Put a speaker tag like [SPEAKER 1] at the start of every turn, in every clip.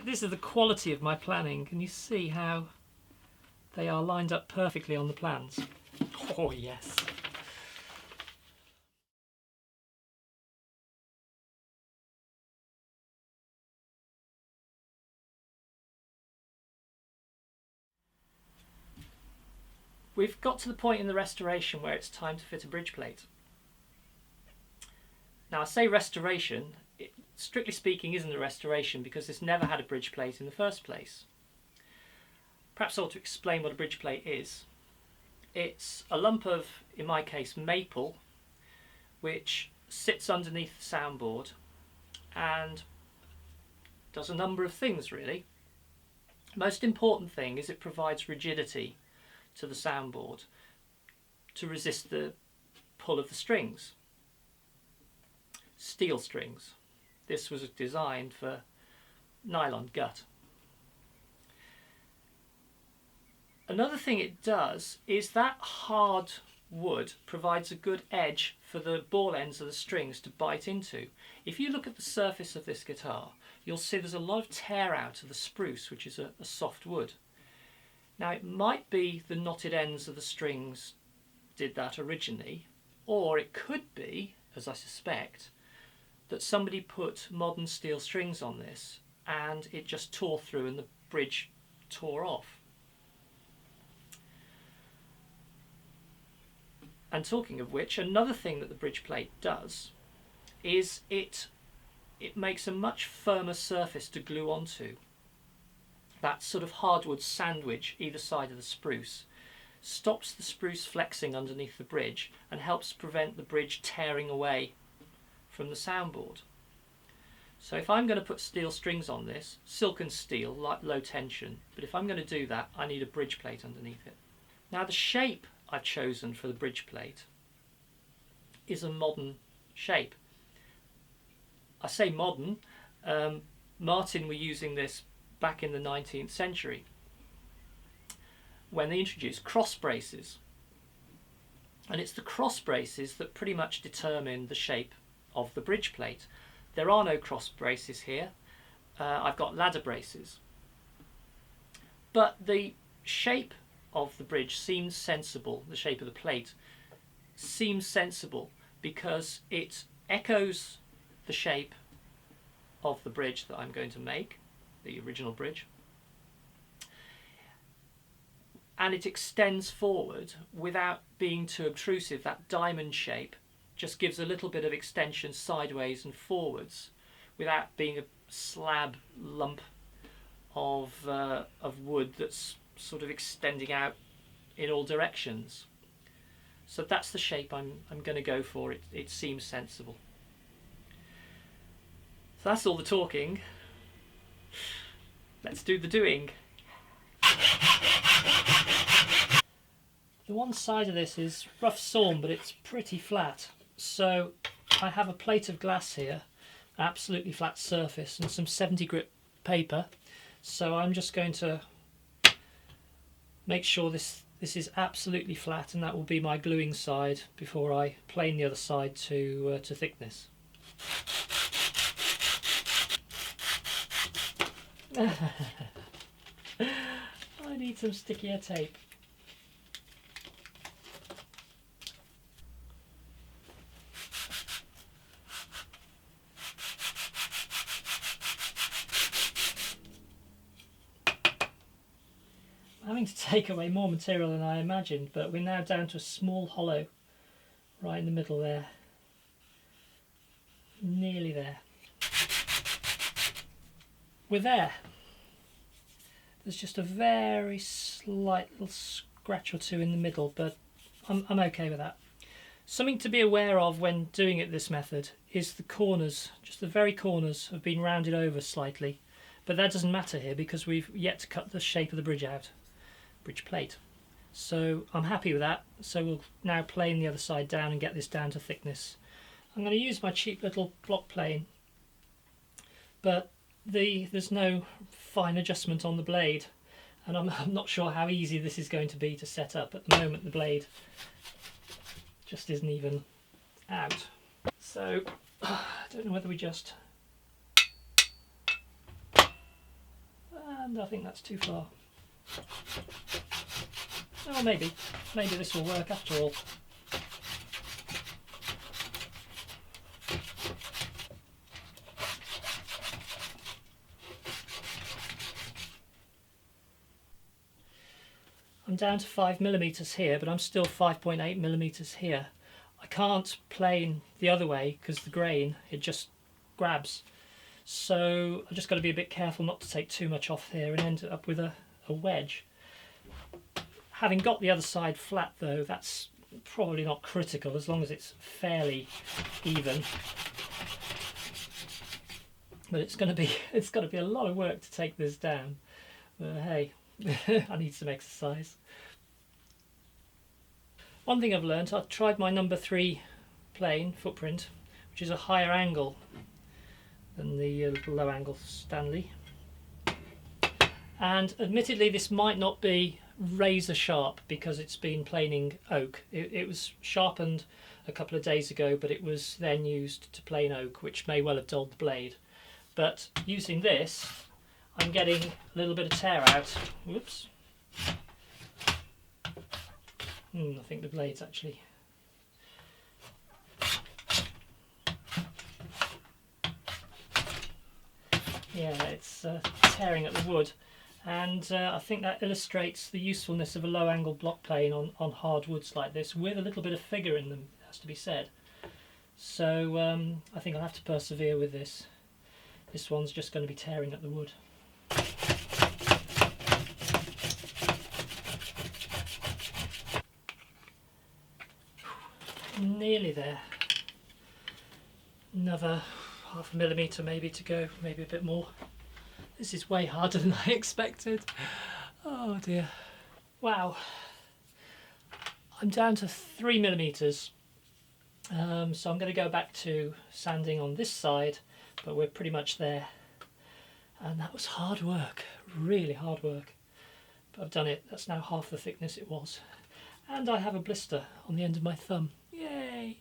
[SPEAKER 1] This is the quality of my planning. Can you see how they are lined up perfectly on the plans? Oh yes. We've got to the point in the restoration where it's time to fit a bridge plate. Now I say restoration, it, strictly speaking isn't a restoration because it's never had a bridge plate in the first place. Perhaps I ought to explain what a bridge plate is. It's a lump of, in my case, maple, which sits underneath the soundboard and does a number of things really. Most important thing is it provides rigidity to the soundboard to resist the pull of the strings. Steel strings. This was designed for nylon gut. Another thing it does is that hard wood provides a good edge for the ball ends of the strings to bite into. If you look at the surface of this guitar, you'll see there's a lot of tear out of the spruce, which is a soft wood. Now it might be the knotted ends of the strings did that originally, or it could be, as I suspect, that somebody put modern steel strings on this and it just tore through and the bridge tore off. And talking of which, another thing that the bridge plate does is it makes a much firmer surface to glue onto. That sort of hardwood sandwich either side of the spruce stops the spruce flexing underneath the bridge and helps prevent the bridge tearing away from the soundboard. So if I'm going to put steel strings on this, silken steel, like low tension, but if I'm going to do that, I need a bridge plate underneath it. Now the shape I've chosen for the bridge plate is a modern shape. I say modern, Martin were using this back in the 19th century when they introduced cross braces, and it's the cross braces that pretty much determine the shape of the bridge plate. There are no cross braces here. I've got ladder braces, but the shape of the bridge seems sensible. The shape of the plate seems sensible because it echoes the shape of the bridge that I'm going to make, the original bridge, and it extends forward without being too obtrusive. That diamond shape just gives a little bit of extension sideways and forwards without being a slab lump of wood that's sort of extending out in all directions. So that's the shape I'm going to go for. It seems sensible. So that's all the talking. Let's do the doing. The one side of this is rough sawn, but it's pretty flat. So I have a plate of glass here, absolutely flat surface, and some 70 grit paper. So I'm just going to make sure this is absolutely flat, and that will be my gluing side before I plane the other side to thickness. I need some stickier tape. I'm having to take away more material than I imagined, but we're now down to a small hollow right in the middle there. Nearly there. We're there. There's just a very slight little scratch or two in the middle, but I'm okay with that. Something to be aware of when doing it this method is the corners, just the very corners have been rounded over slightly, but that doesn't matter here because we've yet to cut the shape of the bridge out, bridge plate. So I'm happy with that. So we'll now plane the other side down and get this down to thickness. I'm going to use my cheap little block plane, but there's no fine adjustment on the blade, and I'm not sure how easy this is going to be to set up. At the moment the blade just isn't even out. So I don't know whether we just And I think that's too far. Oh, maybe this will work after all. I'm down to 5mm here, but I'm still 5.8mm here. I can't plane the other way because the grain, it just grabs. So I've just got to be a bit careful not to take too much off here and end up with a wedge. Having got the other side flat though, that's probably not critical as long as it's fairly even. But it's got to be a lot of work to take this down. But hey, I need some exercise. One thing I've learnt, I've tried my number 3 plane footprint, which is a higher angle than the little low angle Stanley. And admittedly this might not be razor sharp because it's been planing oak. It was sharpened a couple of days ago, but it was then used to plane oak, which may well have dulled the blade. But using this, I'm getting a little bit of tear out. Whoops. I think the blade's actually... Yeah, it's tearing at the wood. And I think that illustrates the usefulness of a low angle block plane on hard woods like this, with a little bit of figure in them, it has to be said. So I think I'll have to persevere with this. This one's just going to be tearing at the wood. Nearly there. Another 0.5mm maybe to go, maybe a bit more. This is way harder than I expected. Oh dear. Wow. I'm down to 3mm. So I'm going to go back to sanding on this side, but we're pretty much there. And that was hard work, really hard work. But I've done it. That's now half the thickness it was. And I have a blister on the end of my thumb. Yay!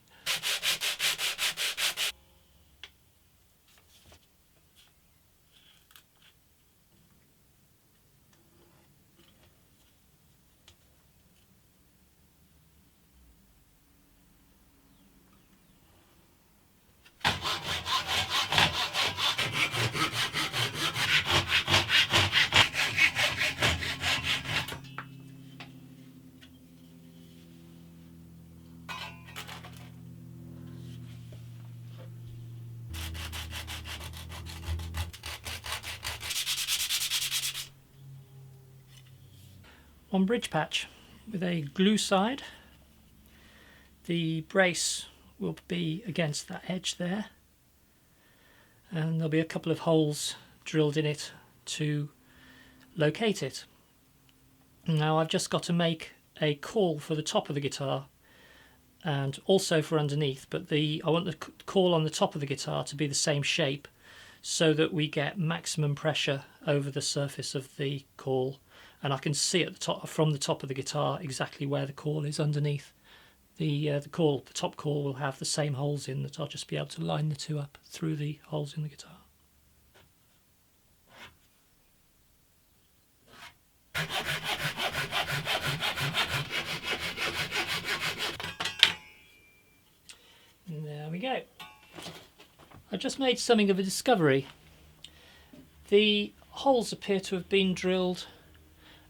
[SPEAKER 1] On bridge patch with a glue side, the brace will be against that edge there, and there'll be a couple of holes drilled in it to locate it. Now I've just got to make a call for the top of the guitar and also for underneath, but I want the call on the top of the guitar to be the same shape so that we get maximum pressure over the surface of the call. And I can see at the top, from the top of the guitar, exactly where the call is underneath. The top call will have the same holes in that I'll just be able to line the two up through the holes in the guitar. And there we go. I just made something of a discovery. The holes appear to have been drilled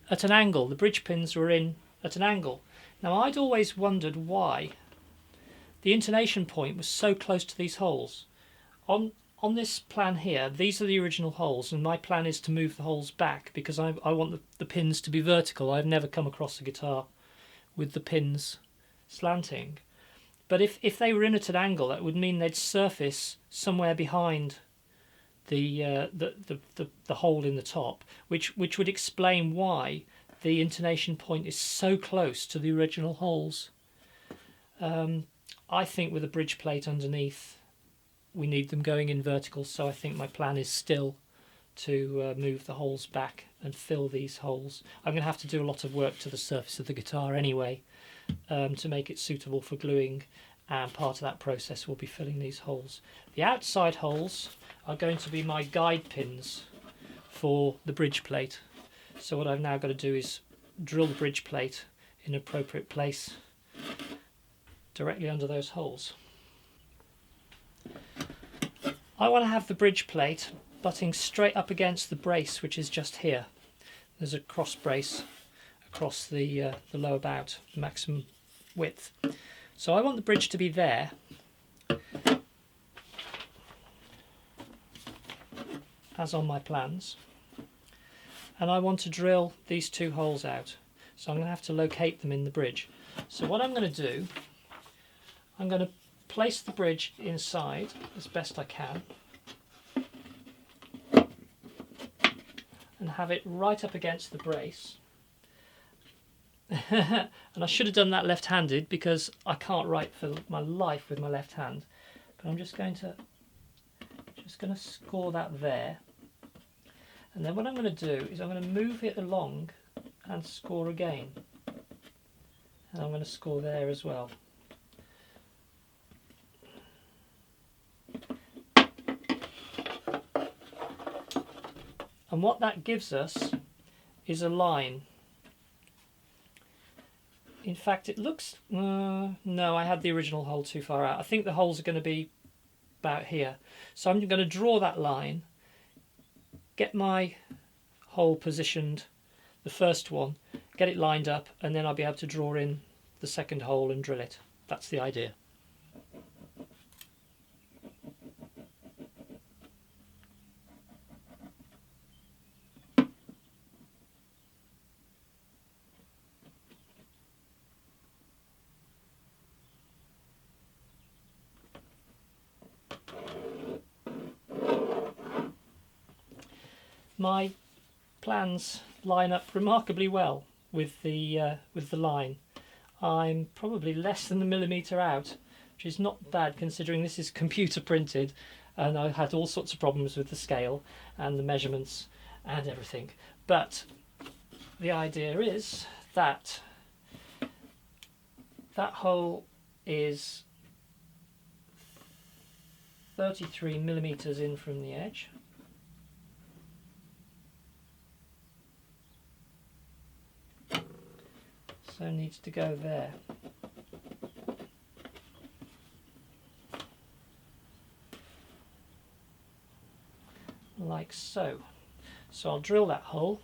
[SPEAKER 1] at an angle. The bridge pins were in at an angle. Now I'd always wondered why the intonation point was so close to these holes. On this plan here, these are the original holes, and my plan is to move the holes back because I want the pins to be vertical. I've never come across a guitar with the pins slanting. But if they were in at an angle, that would mean they'd surface somewhere behind the hole in the top, which would explain why the intonation point is so close to the original holes. I think with a bridge plate underneath, we need them going in vertical, so I think my plan is still to move the holes back and fill these holes. I'm going to have to do a lot of work to the surface of the guitar anyway to make it suitable for gluing, and part of that process will be filling these holes. The outside holes are going to be my guide pins for the bridge plate. So what I've now got to do is drill the bridge plate in an appropriate place directly under those holes. I want to have the bridge plate butting straight up against the brace, which is just here. There's a cross brace across the lower bout, maximum width. So I want the bridge to be there, as on my plans, and I want to drill these two holes out. So I'm going to have to locate them in the bridge. So what I'm going to do, I'm going to place the bridge inside as best I can and have it right up against the brace. And I should have done that left-handed because I can't write for my life with my left hand. But I'm just going to score that there. And then what I'm going to do is I'm going to move it along and score again. And I'm going to score there as well. And what that gives us is a line. In fact, it looks... no, I had the original hole too far out. I think the holes are going to be about here. So I'm going to draw that line, get my hole positioned, the first one, get it lined up, and then I'll be able to draw in the second hole and drill it. That's the idea. My plans line up remarkably well with the line. I'm probably less than a millimetre out, which is not bad considering this is computer printed, and I had all sorts of problems with the scale and the measurements and everything. But the idea is that that hole is 33 millimetres in from the edge. So needs to go there. Like so. So I'll drill that hole,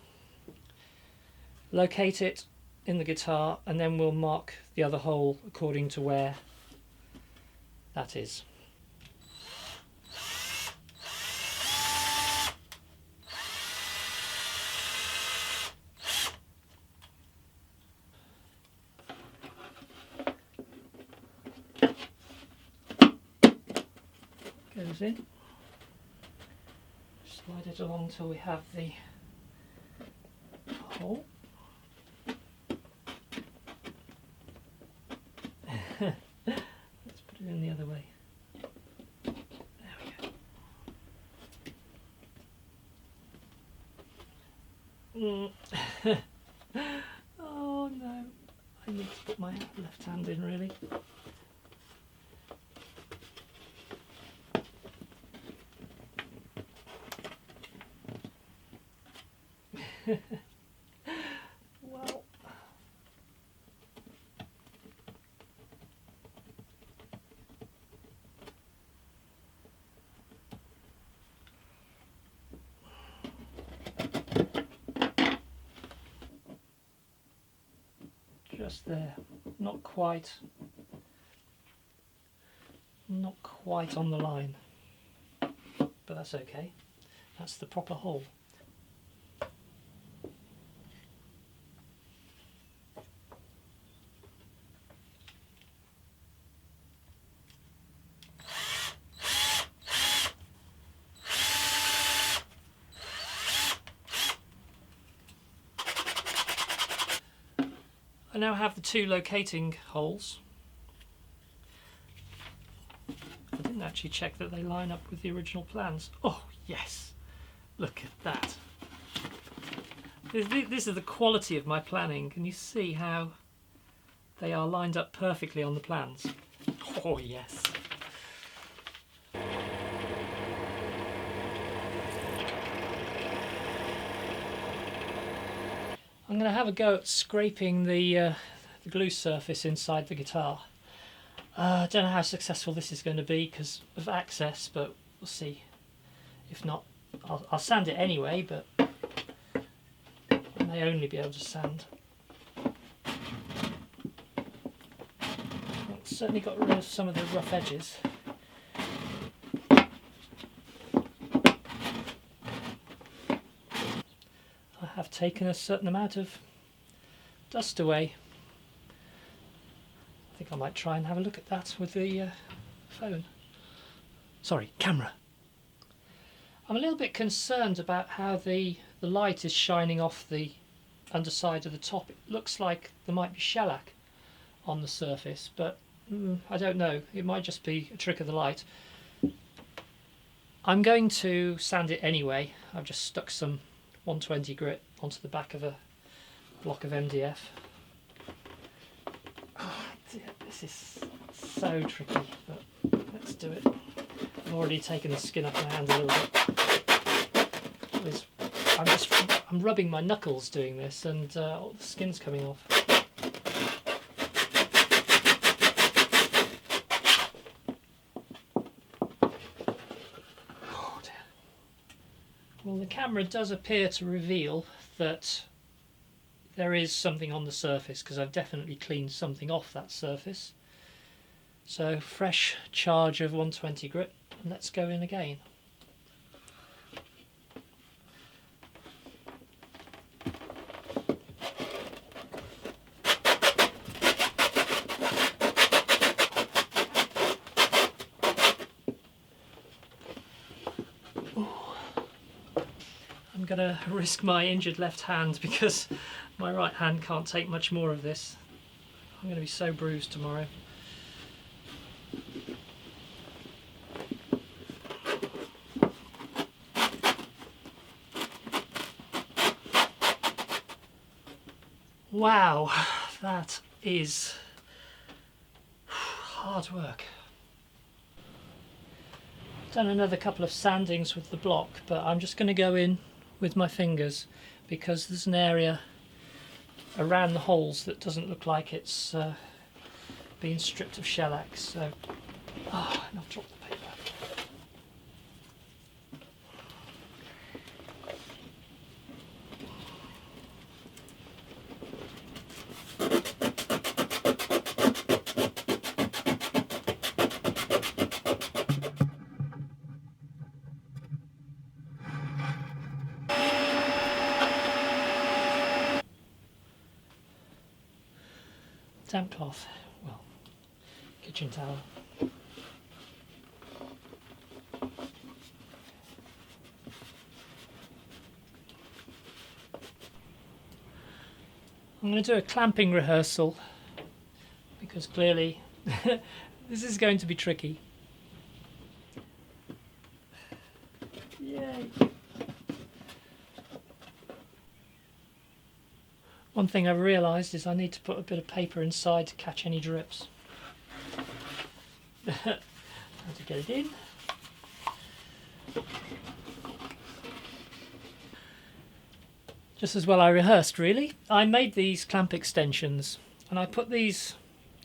[SPEAKER 1] locate it in the guitar, and then we'll mark the other hole according to where that is. Goes in, slide it along till we have the hole. Let's put it in the other way. There we go. Oh no, I need to put my left hand in really. Well, just there, not quite on the line, but that's okay. That's the proper hole. I now have the two locating holes. I didn't actually check that they line up with the original plans. Oh yes, look at that. This is the quality of my planning. Can you see how they are lined up perfectly on the plans? Oh yes. I'm going to have a go at scraping the glue surface inside the guitar. I don't know how successful this is going to be because of access, but we'll see. If not, I'll sand it anyway, but I may only be able to sand. I've certainly got rid of some of the rough edges. I have taken a certain amount of dust away. I think I might try and have a look at that with the phone. Sorry, camera. I'm a little bit concerned about how the light is shining off the underside of the top. It looks like there might be shellac on the surface, but I don't know. It might just be a trick of the light. I'm going to sand it anyway. I've just stuck some 120 grit onto the back of a block of MDF. Oh dear, this is so tricky, but let's do it. I've already taken the skin off my hand a little bit. I'm rubbing my knuckles doing this, and all the skin's coming off. Oh dear. Well, the camera does appear to reveal that there is something on the surface, because I've definitely cleaned something off that surface. So fresh charge of 120 grit, and let's go in again. I'm going to risk my injured left hand because my right hand can't take much more of this. I'm going to be so bruised tomorrow. Wow, that is hard work. I've done another couple of sandings with the block, but I'm just going to go in with my fingers because there's an area around the holes that doesn't look like it's been stripped of shellac. So, and I've dropped the paper. Damp cloth, well, kitchen towel. I'm going to do a clamping rehearsal because clearly this is going to be tricky. Yay! One thing I've realised is I need to put a bit of paper inside to catch any drips. How to get it in. Just as well I rehearsed, really. I made these clamp extensions and I put these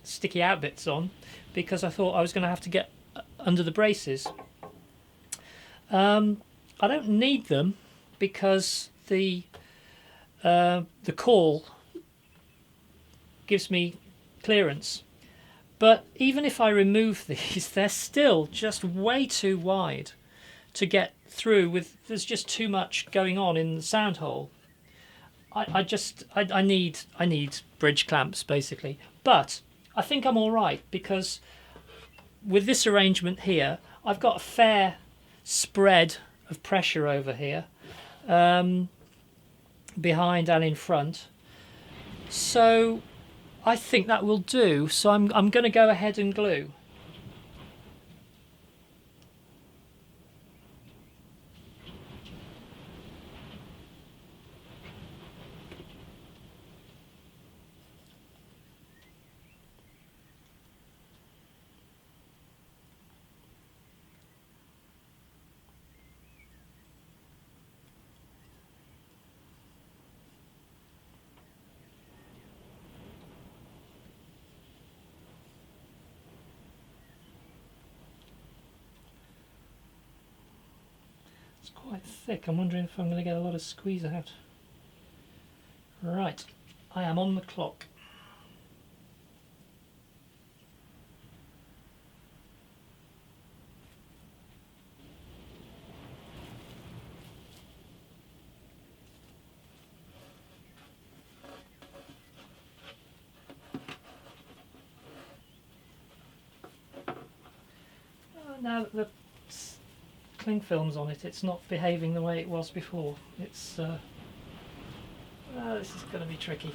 [SPEAKER 1] sticky out bits on because I thought I was going to have to get under the braces. I don't need them because the caul gives me clearance, but even if I remove these, they're still just way too wide to get through. There's just too much going on in the sound hole. I need bridge clamps basically, but I think I'm all right because with this arrangement here I've got a fair spread of pressure over here. Behind and in front, so I think that will do. So I'm going to go ahead and glue. It's quite thick. I'm wondering if I'm going to get a lot of squeeze out. Right, I am on the clock. Now that the cling film's on it, it's not behaving the way it was before. It's this is going to be tricky.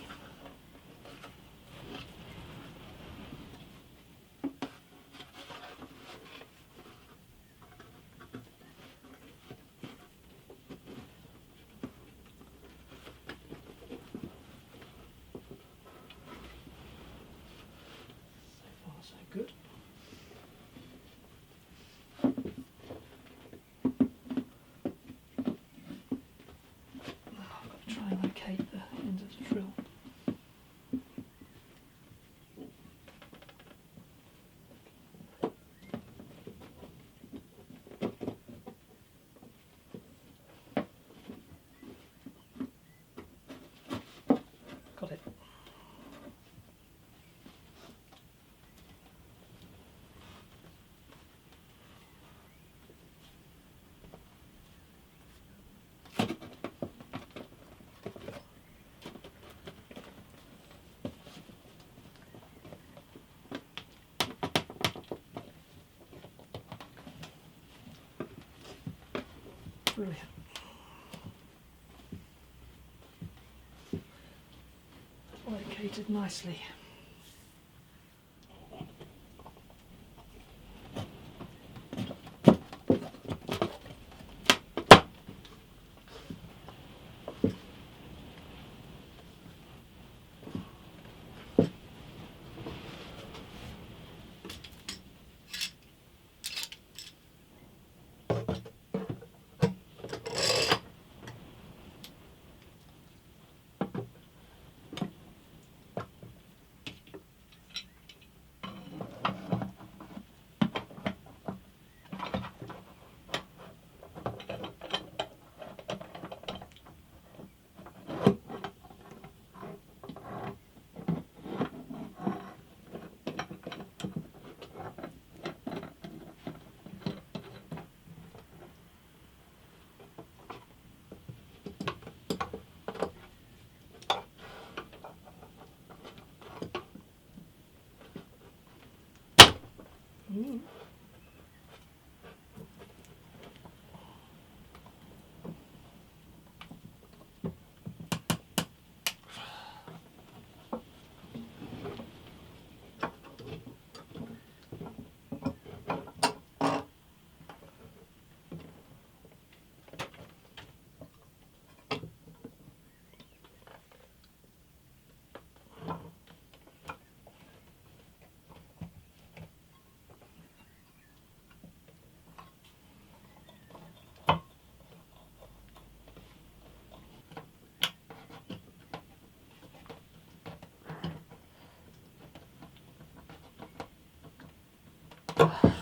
[SPEAKER 1] So far, so good. Try and locate the end of the drill. Got it. Brilliant. Located nicely. Ooh.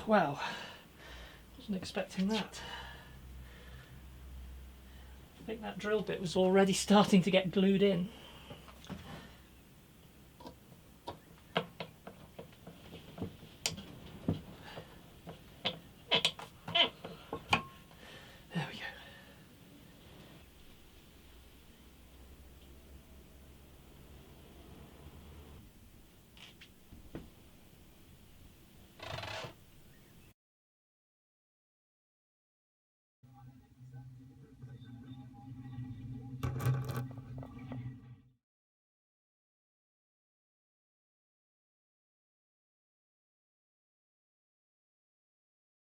[SPEAKER 1] Wow, wasn't expecting that. I think that drill bit was already starting to get glued in.